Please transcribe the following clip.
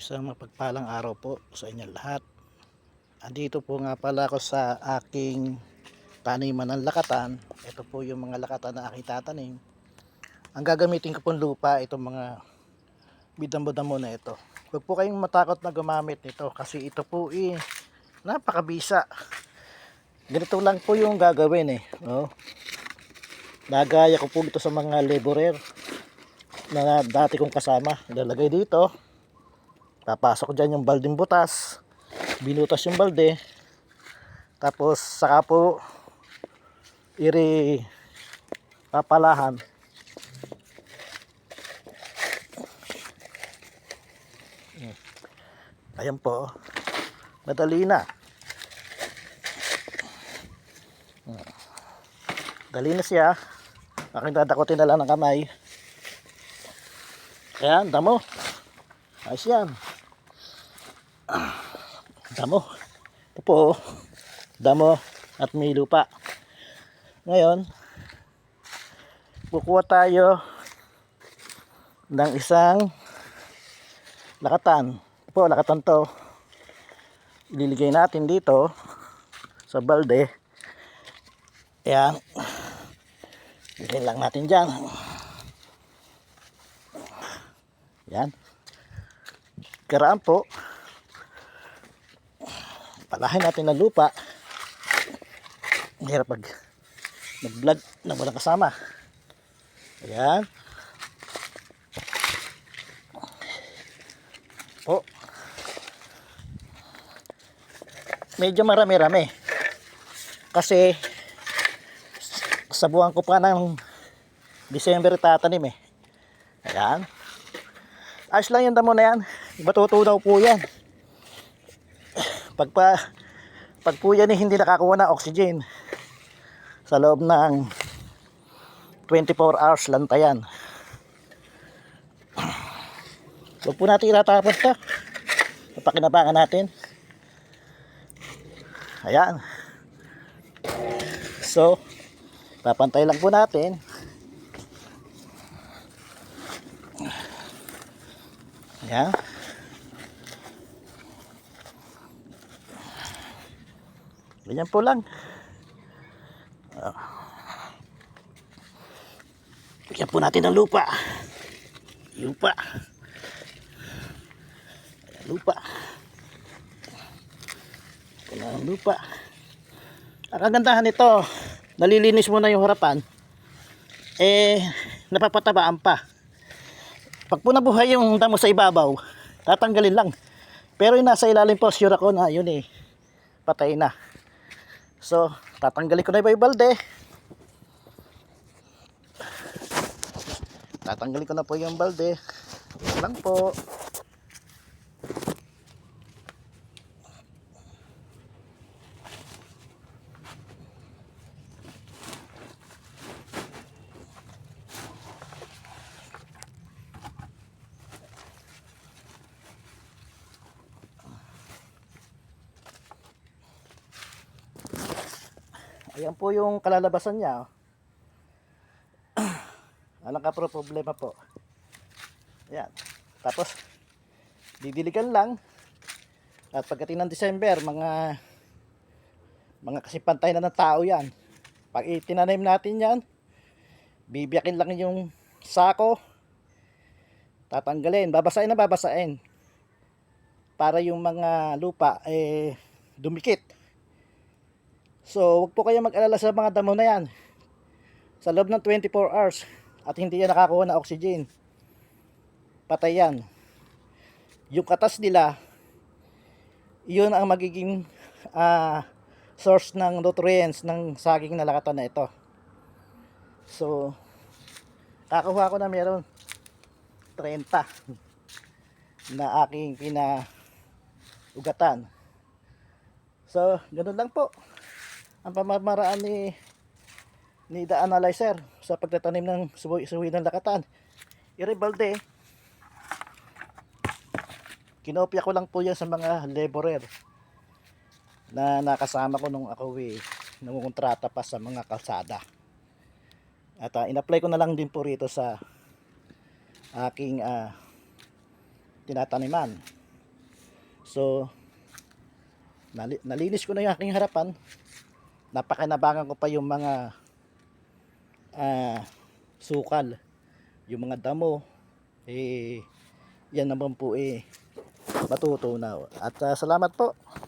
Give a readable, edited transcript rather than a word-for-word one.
Isang mapagpalang araw po sa inyo lahat. Andito po nga pala ako sa aking taniman ng lakatan. Ito po yung mga lakatan na aking tatanim. Ang gagamitin ko pong lupa, itong mga bidamo-damo na ito. Huwag po kayong matakot na gumamit nito kasi ito po napakabisa. Ganito lang po yung gagawin oh. Nagaya ko po ito sa mga laborer na dati kong kasama. Ilalagay dito. Papasok dyan yung balding butas, binutas yung balde, tapos saka po papalahan. Ayan po, madali na. Dali na siya. Aking dadakutin na lang ng kamay. Ayan, damo. Ayos yan. Damo. Ito po, damo at may lupa. Ngayon, kukuha tayo ng isang lakatan. Ito po, lakatan to. Ililigay natin dito sa balde. Ayan. Ilagay lang natin dyan. Ayan. Karaan po. Palahin natin ng lupa. Hirap pag nag-vlog na walang kasama. Ayan. Po. Medyo marami-rami. Kasi sa buwan ko pa ng December tatanim Ayan. Ayos lang yung damo na yan. Matutunaw po yan. Pag po yan hindi nakakuha ng oxygen sa loob ng 24 hours lang tayan. Huwag po natin itatapon ito. Papakinabangan natin. Ayan. So, papantay lang po natin. Ayan. Ganyan po lang. Bigyan po natin ng lupa. Lupa. Lupa. Ito na ang lupa. Ang kagandahan nito, nalilinis mo na yung harapan. Napapatabaan pa. Pag po nabuhay yung damo sa ibabaw, tatanggalin lang. Pero yung nasa ilalim po, sure ako na yun patay na. So, tatanggalin ko na yung balde. Tatanggalin ko na po yung balde. Yan lang po. Ayan po yung kalalabasan niya. Walang ka problema po. Ayan. Tapos, didiligan lang. At pagdating ng December, mga kasi pantay na ng tao yan. Pag itinanim natin yan, bibiyakin lang yung sako. Tatanggalin. Babasain na babasain. Para yung mga lupa, dumikit. So, wag po kayo mag-alala sa mga damo na yan. Sa loob ng 24 hours at hindi yan nakakuha ng oxygen, patay yan. Yung katas nila, yun ang magiging source ng nutrients ng saging na lakatan na ito. So, kakuha ko na meron 30 na aking pinaugatan. So, ganun lang po ang pamamaraan ni The Analyzer sa pagtatanim ng suwi ng lakatan. Iribalde, kinopya ko lang po yan sa mga laborer na nakasama ko nung ako nangungontrata pa sa mga kalsada. At in-apply ko na lang din po rito sa aking tinataniman. So, nalinis ko na yung aking harapan. Napakinabangan ko pa yung mga sukal, yung mga damo. Yan naman po matutunaw. At salamat po.